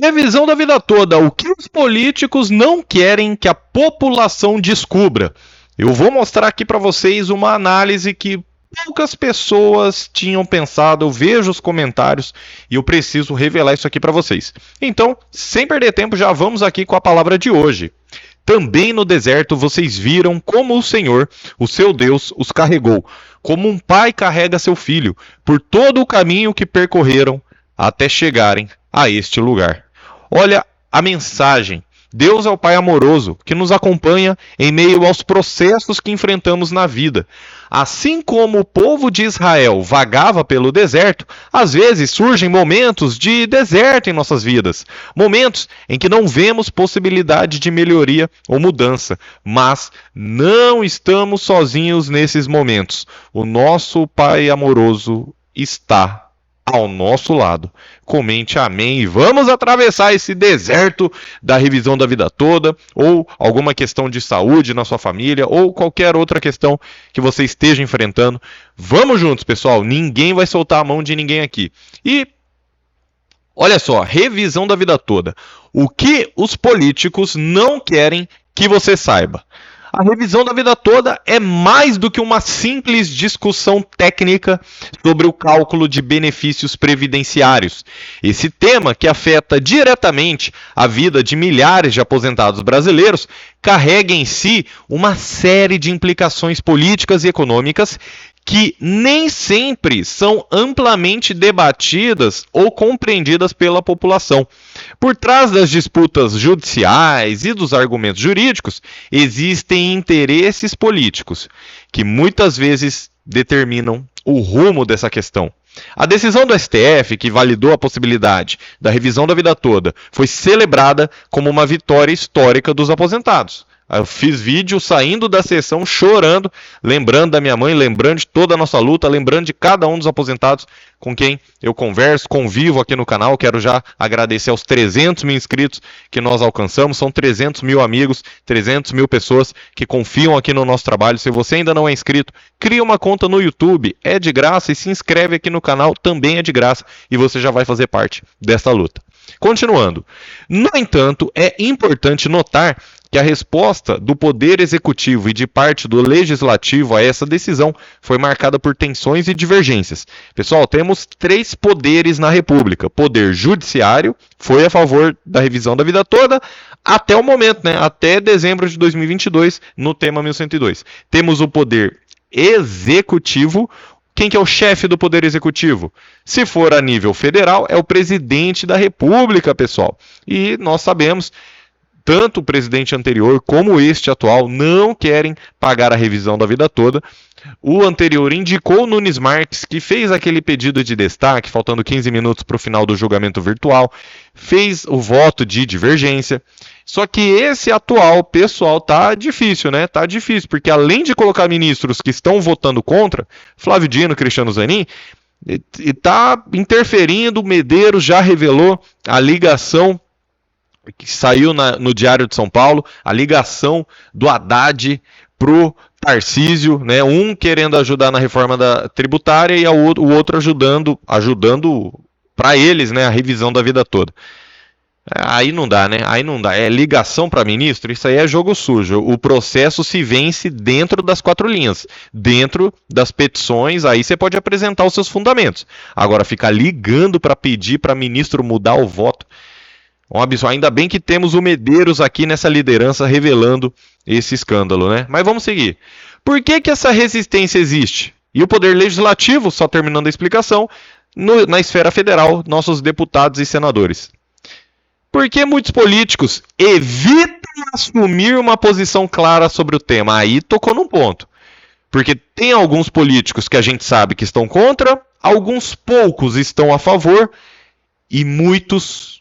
Revisão da vida toda. O que os políticos não querem que a população descubra? Eu vou mostrar aqui para vocês uma análise que poucas pessoas tinham pensado. Eu vejo os comentários e eu preciso revelar isso aqui para vocês. Então, sem perder tempo, já vamos aqui com a palavra de hoje. Também no deserto vocês viram como o Senhor, o seu Deus, os carregou, como um pai carrega seu filho, por todo o caminho que percorreram até chegarem a este lugar. Olha a mensagem. Deus é o Pai amoroso que nos acompanha em meio aos processos que enfrentamos na vida. Assim como o povo de Israel vagava pelo deserto, às vezes surgem momentos de deserto em nossas vidas, momentos em que não vemos possibilidade de melhoria ou mudança, mas não estamos sozinhos nesses momentos. O nosso Pai amoroso está ao nosso lado. Comente amém e vamos atravessar esse deserto da revisão da vida toda, ou alguma questão de saúde na sua família, ou qualquer outra questão que você esteja enfrentando. Vamos juntos, pessoal. Ninguém vai soltar a mão de ninguém aqui. E olha só, revisão da vida toda. O que os políticos não querem que você saiba? A revisão da vida toda é mais do que uma simples discussão técnica sobre o cálculo de benefícios previdenciários. Esse tema, que afeta diretamente a vida de milhares de aposentados brasileiros, carrega em si uma série de implicações políticas e econômicas que nem sempre são amplamente debatidas ou compreendidas pela população. Por trás das disputas judiciais e dos argumentos jurídicos, existem interesses políticos que muitas vezes determinam o rumo dessa questão. A decisão do STF, que validou a possibilidade da revisão da vida toda, foi celebrada como uma vitória histórica dos aposentados. Eu fiz vídeo saindo da sessão chorando, lembrando da minha mãe, lembrando de toda a nossa luta, lembrando de cada um dos aposentados com quem eu converso, convivo aqui no canal. Quero já agradecer aos 300 mil inscritos que nós alcançamos. São 300 mil amigos, 300 mil pessoas que confiam aqui no nosso trabalho. Se você ainda não é inscrito, cria uma conta no YouTube, é de graça, e se inscreve aqui no canal, também é de graça, e você já vai fazer parte dessa luta. Continuando. No entanto, é importante notar que a resposta do Poder Executivo e de parte do Legislativo a essa decisão foi marcada por tensões e divergências. Pessoal, temos 3 poderes na República. Poder Judiciário foi a favor da revisão da vida toda até o momento, né? Até dezembro de 2022, no tema 1102. Temos o Poder Executivo. Quem que é o chefe do Poder Executivo? Se for a nível federal, é o presidente da República, pessoal. E nós sabemos, tanto o presidente anterior como este atual não querem pagar a revisão da vida toda. O anterior indicou o Nunes Marques, que fez aquele pedido de destaque, faltando 15 minutos para o final do julgamento virtual, fez o voto de divergência. Só que esse atual, pessoal, tá difícil, né? Tá difícil, porque além de colocar ministros que estão votando contra, Flávio Dino, Cristiano Zanin, e tá interferindo. O Medeiros já revelou a ligação que saiu no Diário de São Paulo, a ligação do Haddad pro Tarcísio, né? Um querendo ajudar na reforma tributária e o outro ajudando para eles, né? A revisão da vida toda. Aí não dá, né? Aí não dá. É ligação para ministro? Isso aí é jogo sujo. O processo se vence dentro das 4 linhas. Dentro das petições, aí você pode apresentar os seus fundamentos. Agora, ficar ligando para pedir para ministro mudar o voto, um absurdo. Ainda bem que temos o Medeiros aqui nessa liderança revelando esse escândalo, né? Mas vamos seguir. Por que essa resistência existe? E o Poder Legislativo, só terminando a explicação, na esfera federal, nossos deputados e senadores. Por que muitos políticos evitam assumir uma posição clara sobre o tema? Aí tocou num ponto. Porque tem alguns políticos que a gente sabe que estão contra, alguns poucos estão a favor e muitos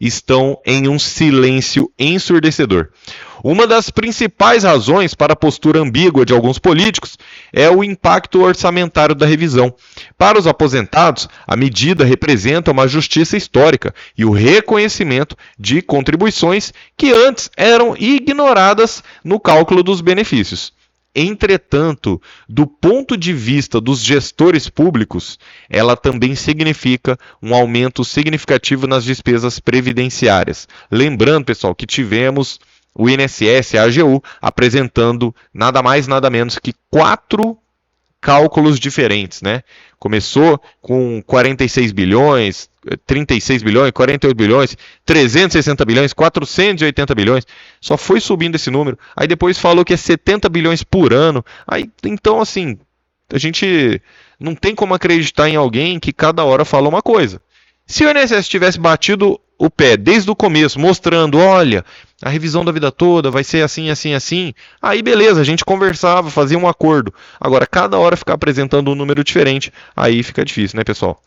estão em um silêncio ensurdecedor. Uma das principais razões para a postura ambígua de alguns políticos é o impacto orçamentário da revisão. Para os aposentados, a medida representa uma justiça histórica e o reconhecimento de contribuições que antes eram ignoradas no cálculo dos benefícios. Entretanto, do ponto de vista dos gestores públicos, ela também significa um aumento significativo nas despesas previdenciárias. Lembrando, pessoal, que tivemos o INSS, a AGU, apresentando nada mais, nada menos que 4 cálculos diferentes, né? Começou com 46 bilhões, 36 bilhões, 48 bilhões, 360 bilhões, 480 bilhões, só foi subindo esse número. Aí depois falou que é 70 bilhões por ano. Aí, então, assim, a gente não tem como acreditar em alguém que cada hora fala uma coisa. Se o INSS tivesse batido o pé desde o começo, mostrando, olha, a revisão da vida toda vai ser assim, assim, assim, aí beleza, a gente conversava, fazia um acordo. Agora, cada hora ficar apresentando um número diferente, aí fica difícil, né, pessoal?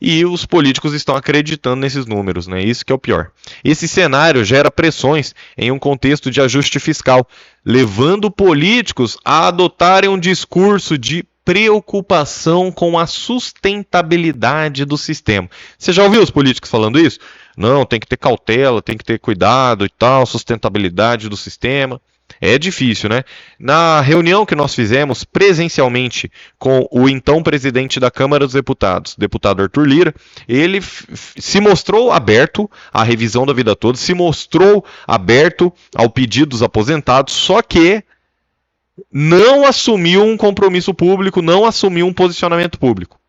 E os políticos estão acreditando nesses números, né? Isso que é o pior. Esse cenário gera pressões em um contexto de ajuste fiscal, levando políticos a adotarem um discurso de preocupação com a sustentabilidade do sistema. Você já ouviu os políticos falando isso? Não, tem que ter cautela, tem que ter cuidado e tal, sustentabilidade do sistema. É difícil, né? Na reunião que nós fizemos presencialmente com o então presidente da Câmara dos Deputados, deputado Arthur Lira, ele se mostrou aberto à revisão da vida toda, se mostrou aberto ao pedido dos aposentados, só que não assumiu um compromisso público, não assumiu um posicionamento público.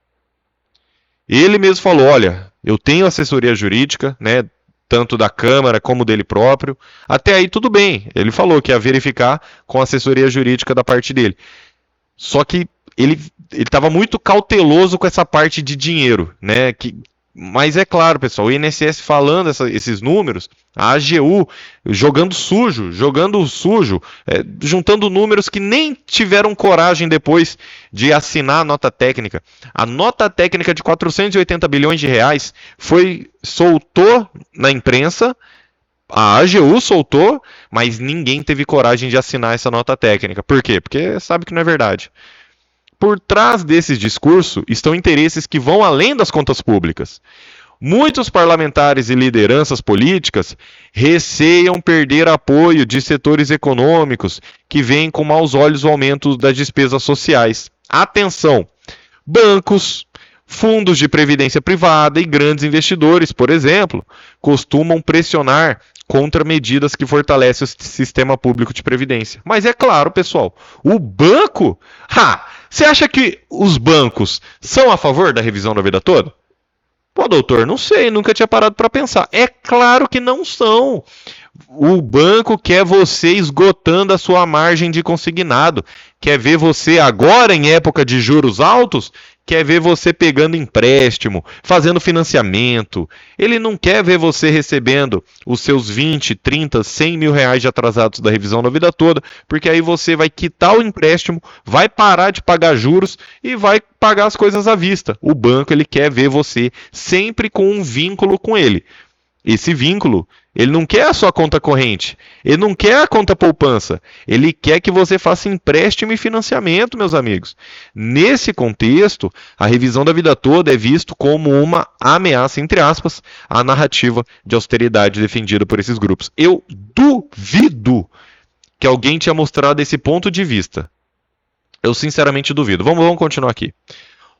Ele mesmo falou, olha, eu tenho assessoria jurídica, né, tanto da Câmara como dele próprio, até aí tudo bem, ele falou que ia verificar com a assessoria jurídica da parte dele. Só que ele estava muito cauteloso com essa parte de dinheiro, né, mas é claro, pessoal, o INSS falando esses números, a AGU jogando sujo, juntando números que nem tiveram coragem depois de assinar a nota técnica. A nota técnica de 480 bilhões de reais soltou na imprensa, a AGU soltou, mas ninguém teve coragem de assinar essa nota técnica. Por quê? Porque sabe que não é verdade. Por trás desse discurso estão interesses que vão além das contas públicas. Muitos parlamentares e lideranças políticas receiam perder apoio de setores econômicos que veem com maus olhos o aumento das despesas sociais. Atenção! Bancos, fundos de previdência privada e grandes investidores, por exemplo, costumam pressionar contra medidas que fortalecem o sistema público de previdência. Mas é claro, pessoal, o banco... Você acha que os bancos são a favor da revisão da vida toda? Pô, doutor, não sei, nunca tinha parado para pensar. É claro que não são. O banco quer você esgotando a sua margem de consignado. Quer ver você agora em época de juros altos? Quer ver você pegando empréstimo, fazendo financiamento. Ele não quer ver você recebendo os seus 20, 30, 100 mil reais de atrasados da revisão da vida toda, porque aí você vai quitar o empréstimo, vai parar de pagar juros e vai pagar as coisas à vista. O banco ele quer ver você sempre com um vínculo com ele. Esse vínculo, ele não quer a sua conta corrente, ele não quer a conta poupança, ele quer que você faça empréstimo e financiamento, meus amigos. Nesse contexto, a revisão da vida toda é visto como uma ameaça, entre aspas, à narrativa de austeridade defendida por esses grupos. Eu duvido que alguém tenha mostrado esse ponto de vista. Eu sinceramente duvido. Vamos continuar aqui.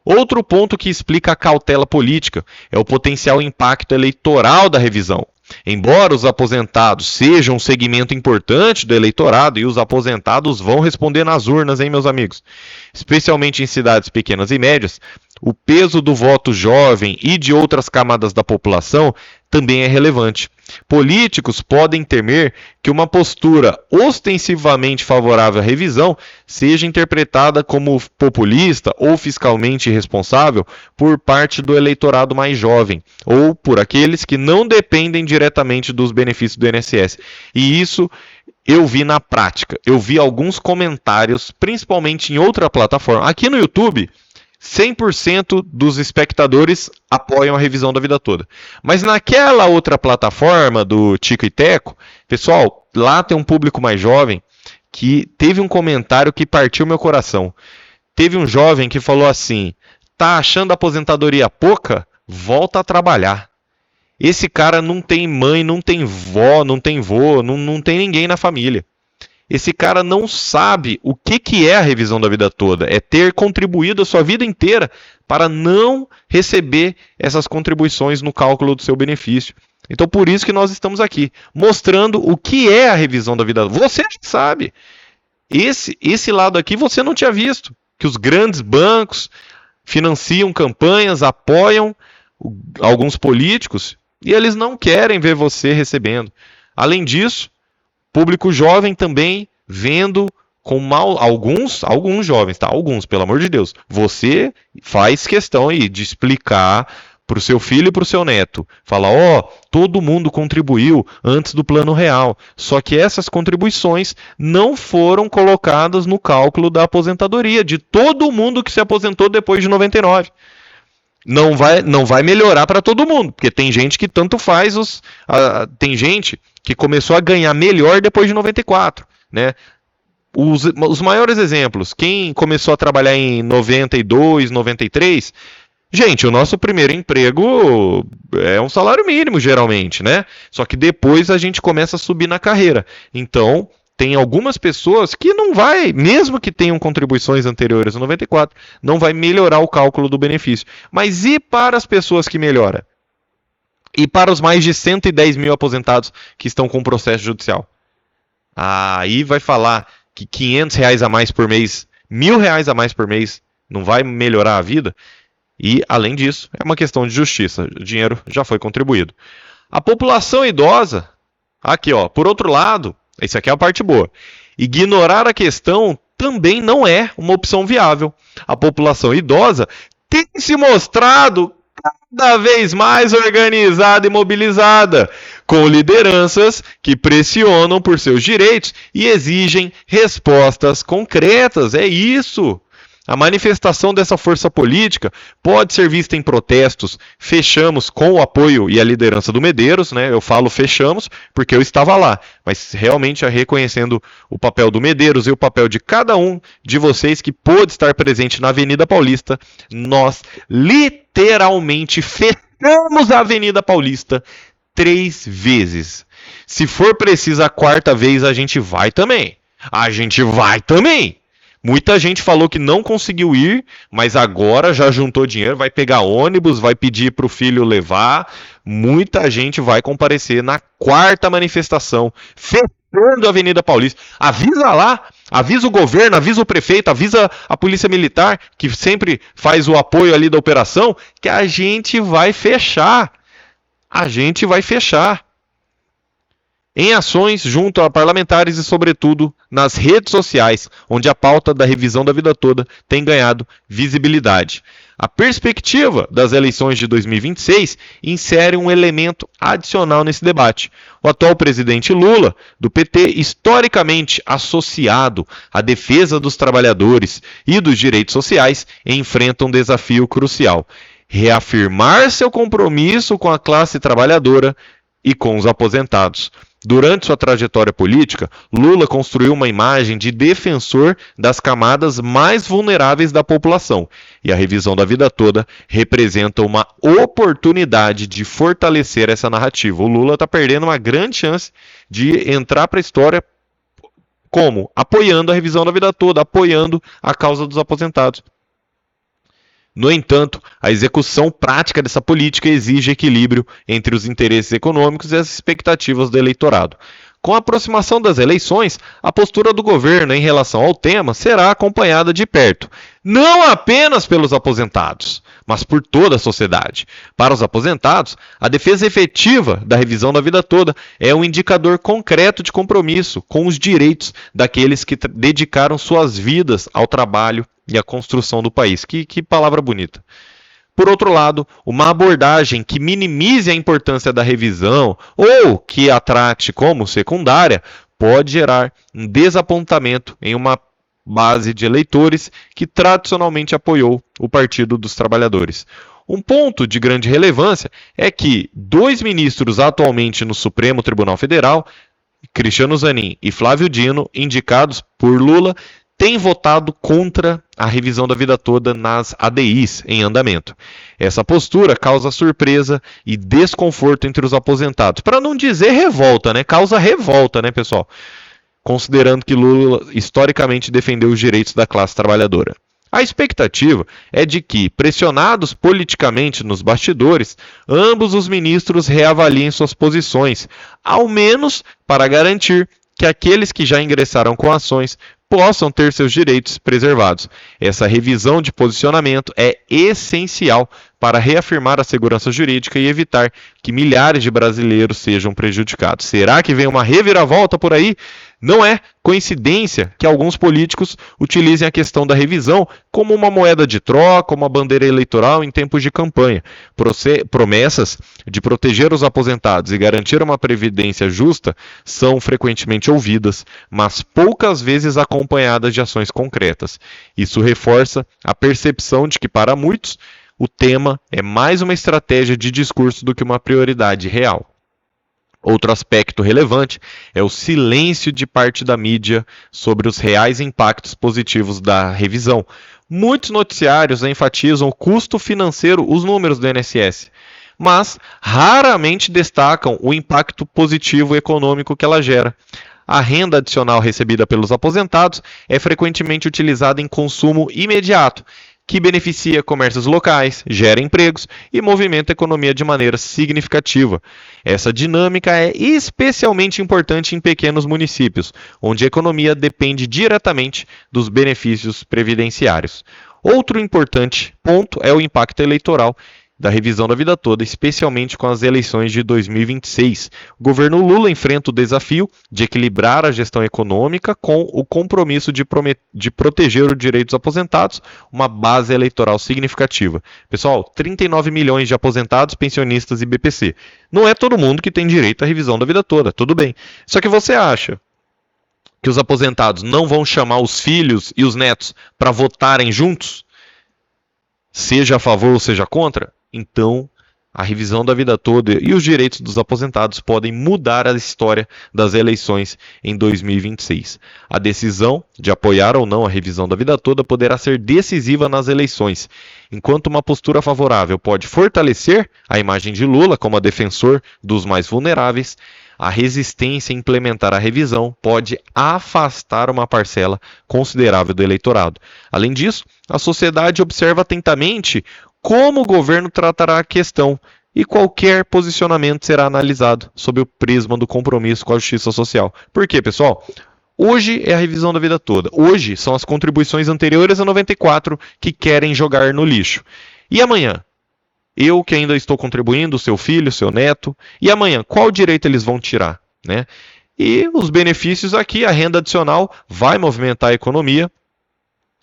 Outro ponto que explica a cautela política é o potencial impacto eleitoral da revisão. Embora os aposentados sejam um segmento importante do eleitorado, e os aposentados vão responder nas urnas, hein, meus amigos? Especialmente em cidades pequenas e médias, o peso do voto jovem e de outras camadas da população também é relevante. Políticos podem temer que uma postura ostensivamente favorável à revisão seja interpretada como populista ou fiscalmente irresponsável por parte do eleitorado mais jovem, ou por aqueles que não dependem diretamente dos benefícios do INSS. E isso eu vi na prática. Eu vi alguns comentários, principalmente em outra plataforma. Aqui no YouTube, 100% dos espectadores apoiam a revisão da vida toda. Mas naquela outra plataforma do Tico e Teco, pessoal, lá tem um público mais jovem que teve um comentário que partiu meu coração. Teve um jovem que falou assim: tá achando a aposentadoria pouca? Volta a trabalhar. Esse cara não tem mãe, não tem vó, não tem vô, não tem ninguém na família. esse cara não sabe o que é a revisão da vida toda. É ter contribuído a sua vida inteira para não receber essas contribuições no cálculo do seu benefício. Então, por isso que nós estamos aqui, mostrando o que é a revisão da vida. Você já sabe. Esse lado aqui você não tinha visto. Que os grandes bancos financiam campanhas, apoiam alguns políticos e eles não querem ver você recebendo. Além disso, público jovem também vendo com mal alguns jovens, tá? Alguns, pelo amor de Deus. Você faz questão aí de explicar para o seu filho e para o seu neto. Fala, todo mundo contribuiu antes do plano real. Só que essas contribuições não foram colocadas no cálculo da aposentadoria de todo mundo que se aposentou depois de 99. Não vai melhorar para todo mundo, porque tem gente que tanto faz tem gente que começou a ganhar melhor depois de 94, né? Os maiores exemplos, quem começou a trabalhar em 92, 93, gente, o nosso primeiro emprego é um salário mínimo, geralmente, né? Só que depois a gente começa a subir na carreira. Então, tem algumas pessoas que não vai, mesmo que tenham contribuições anteriores a 94, não vai melhorar o cálculo do benefício. Mas e para as pessoas que melhoram? E para os mais de 110 mil aposentados que estão com processo judicial? Aí vai falar que R$500 a mais por mês, R$1.000 a mais por mês, não vai melhorar a vida? E, além disso, é uma questão de justiça. O dinheiro já foi contribuído. A população idosa, aqui, por outro lado, isso aqui é a parte boa. Ignorar a questão também não é uma opção viável. A população idosa tem se mostrado cada vez mais organizada e mobilizada, com lideranças que pressionam por seus direitos e exigem respostas concretas. É isso. A manifestação dessa força política pode ser vista em protestos. Fechamos com o apoio e a liderança do Medeiros, né? Eu falo fechamos porque eu estava lá, mas realmente reconhecendo o papel do Medeiros e o papel de cada um de vocês que pôde estar presente na Avenida Paulista, nós literalmente fechamos a Avenida Paulista 3 vezes. Se for preciso a 4ª vez, a gente vai também. Muita gente falou que não conseguiu ir, mas agora já juntou dinheiro, vai pegar ônibus, vai pedir para o filho levar. Muita gente vai comparecer na 4ª manifestação, fechando a Avenida Paulista. Avisa lá, avisa o governo, avisa o prefeito, avisa a Polícia Militar, que sempre faz o apoio ali da operação, que a gente vai fechar. Em ações junto a parlamentares e, sobretudo, nas redes sociais, onde a pauta da revisão da vida toda tem ganhado visibilidade. A perspectiva das eleições de 2026 insere um elemento adicional nesse debate. O atual presidente Lula, do PT, historicamente associado à defesa dos trabalhadores e dos direitos sociais, enfrenta um desafio crucial: reafirmar seu compromisso com a classe trabalhadora e com os aposentados. Durante sua trajetória política, Lula construiu uma imagem de defensor das camadas mais vulneráveis da população, e a revisão da vida toda representa uma oportunidade de fortalecer essa narrativa. O Lula está perdendo uma grande chance de entrar para a história como? Apoiando a revisão da vida toda, apoiando a causa dos aposentados. No entanto, a execução prática dessa política exige equilíbrio entre os interesses econômicos e as expectativas do eleitorado. Com a aproximação das eleições, a postura do governo em relação ao tema será acompanhada de perto, não apenas pelos aposentados, mas por toda a sociedade. Para os aposentados, a defesa efetiva da revisão da vida toda é um indicador concreto de compromisso com os direitos daqueles que dedicaram suas vidas ao trabalho e à construção do país. Que palavra bonita. Por outro lado, uma abordagem que minimize a importância da revisão ou que a trate como secundária pode gerar um desapontamento em uma base de eleitores que tradicionalmente apoiou o Partido dos Trabalhadores. Um ponto de grande relevância é que 2 ministros atualmente no Supremo Tribunal Federal, Cristiano Zanin e Flávio Dino, indicados por Lula, têm votado contra a revisão da vida toda nas ADIs em andamento. Essa postura causa surpresa e desconforto entre os aposentados. Para não dizer revolta, né? Causa revolta, né, pessoal? considerando que Lula historicamente defendeu os direitos da classe trabalhadora. A expectativa é de que, pressionados politicamente nos bastidores, ambos os ministros reavaliem suas posições, ao menos para garantir que aqueles que já ingressaram com ações possam ter seus direitos preservados. Essa revisão de posicionamento é essencial para reafirmar a segurança jurídica e evitar que milhares de brasileiros sejam prejudicados. Será que vem uma reviravolta por aí? Não é coincidência que alguns políticos utilizem a questão da revisão como uma moeda de troca, uma bandeira eleitoral em tempos de campanha. Promessas de proteger os aposentados e garantir uma previdência justa são frequentemente ouvidas, mas poucas vezes acompanhadas de ações concretas. Isso reforça a percepção de que, para muitos, o tema é mais uma estratégia de discurso do que uma prioridade real. Outro aspecto relevante é o silêncio de parte da mídia sobre os reais impactos positivos da revisão. Muitos noticiários enfatizam o custo financeiro, os números do INSS, mas raramente destacam o impacto positivo econômico que ela gera. A renda adicional recebida pelos aposentados é frequentemente utilizada em consumo imediato, que beneficia comércios locais, gera empregos e movimenta a economia de maneira significativa. Essa dinâmica é especialmente importante em pequenos municípios, onde a economia depende diretamente dos benefícios previdenciários. Outro importante ponto é o impacto eleitoral da revisão da vida toda, especialmente com as eleições de 2026. O governo Lula enfrenta o desafio de equilibrar a gestão econômica com o compromisso de proteger os direitos dos aposentados, uma base eleitoral significativa. Pessoal, 39 milhões de aposentados, pensionistas e BPC. Não é todo mundo que tem direito à revisão da vida toda, tudo bem. Só que você acha que os aposentados não vão chamar os filhos e os netos para votarem juntos? Seja a favor ou seja contra? Então, a revisão da vida toda e os direitos dos aposentados podem mudar a história das eleições em 2026. A decisão de apoiar ou não a revisão da vida toda poderá ser decisiva nas eleições, enquanto uma postura favorável pode fortalecer a imagem de Lula como defensor dos mais vulneráveis. A resistência a implementar a revisão pode afastar uma parcela considerável do eleitorado. Além disso, a sociedade observa atentamente como o governo tratará a questão e qualquer posicionamento será analisado sob o prisma do compromisso com a justiça social. Por quê, pessoal? Hoje é a revisão da vida toda. Hoje são as contribuições anteriores a 94 que querem jogar no lixo. E amanhã? Eu que ainda estou contribuindo, seu filho, seu neto. E amanhã, qual direito eles vão tirar, né? E os benefícios aqui, a renda adicional vai movimentar a economia.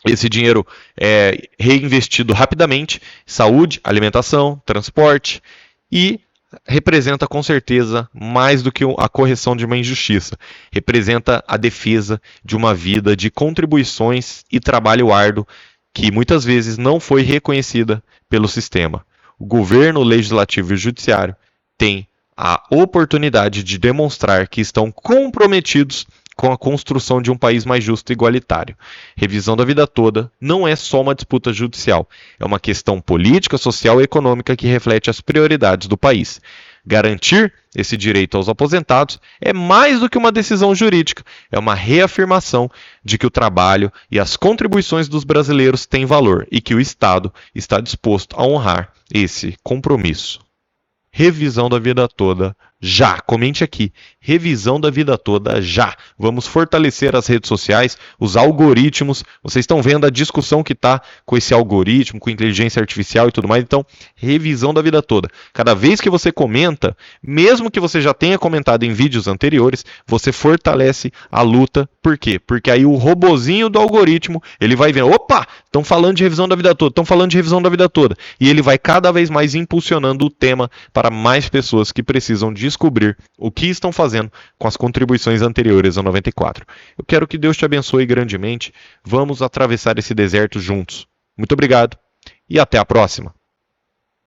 Esse dinheiro é reinvestido rapidamente, saúde, alimentação, transporte, e representa com certeza mais do que a correção de uma injustiça. Representa a defesa de uma vida de contribuições e trabalho árduo que muitas vezes não foi reconhecida pelo sistema. O governo, o legislativo e o judiciário têm a oportunidade de demonstrar que estão comprometidos com a construção de um país mais justo e igualitário. Revisão da vida toda não é só uma disputa judicial, é uma questão política, social e econômica que reflete as prioridades do país. Garantir esse direito aos aposentados é mais do que uma decisão jurídica, é uma reafirmação de que o trabalho e as contribuições dos brasileiros têm valor e que o Estado está disposto a honrar esse compromisso. Revisão da vida toda já. Comente aqui. Revisão da vida toda já. Vamos fortalecer as redes sociais, os algoritmos. Vocês estão vendo a discussão que está com esse algoritmo, com inteligência artificial e tudo mais. Então, revisão da vida toda. Cada vez que você comenta, mesmo que você já tenha comentado em vídeos anteriores, você fortalece a luta. Por quê? Porque aí o robozinho do algoritmo, ele vai vendo, opa, estão falando de revisão da vida toda, estão falando de revisão da vida toda. E ele vai cada vez mais impulsionando o tema para mais pessoas que precisam descobrir o que estão fazendo com as contribuições anteriores a 94. Eu quero que Deus te abençoe grandemente. Vamos atravessar esse deserto juntos. Muito obrigado e até a próxima.